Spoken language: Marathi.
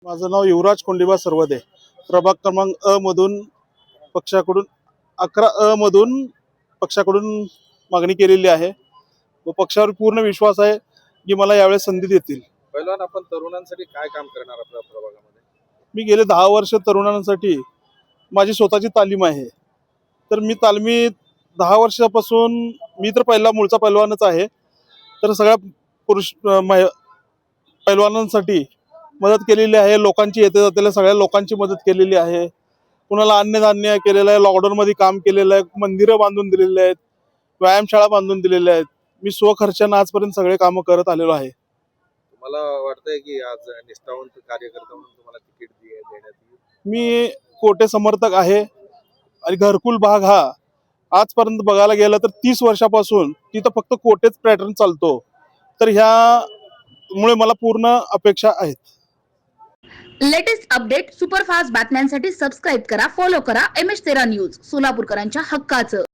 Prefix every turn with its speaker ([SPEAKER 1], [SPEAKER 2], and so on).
[SPEAKER 1] माझं नाव युवराज कोंडिबा सर्वदे. प्रभाग क्रमांक अ मधून पक्षाकडून 11 मधून पक्षाकडून मागणी केलेली आहे व पक्षावर पूर्ण विश्वास आहे की मला यावेळेस संधी देतील.
[SPEAKER 2] पहिलवान, आपण तरुणांसाठी काय काम करणार आपल्या प्रभागामध्ये?
[SPEAKER 1] मी गेले 10 वर्ष तरुणांसाठी माझी स्वतःची तालीम आहे. तर मी तालमीत 10 वर्षापासून मी तर पहिला मूळचा पैलवानच आहे. तर सगळ्या पुरुष पैलवानांसाठी मदत केलेली आहे. लोकांची येते जातेल्या सगळ्या लोकांची मदत केलेली आहे. कुणाला अन्नधान्य केलेलं आहे, लॉकडाऊनमध्ये काम केलेलं आहे, मंदिरं बांधून दिलेली आहेत, व्यायामशाळा बांधून दिलेल्या आहेत. मी स्वखर्चानं आजपर्यंत सगळे कामं करत आलेलो आहे.
[SPEAKER 2] तुम्हाला वाटतंय की आज निष्ठावंत कार्यकर्ता म्हणून तुम्हाला तिकीट देण्यात येईल?
[SPEAKER 1] मी कोटे समर्थक आहे आणि घरकुल भाग हा आजपर्यंत बघायला गेलं तर 30 वर्षापासून तिथं फक्त कोटेच पॅटर्न चालतो. तर ह्यामुळे मला पूर्ण अपेक्षा आहेत.
[SPEAKER 3] लेटेस्ट अपडेट सुपरफास्ट बातम्यांसाठी सबस्क्राईब करा, फॉलो करा MS13 न्यूज, सोलापूरकरांच्या हक्काचं.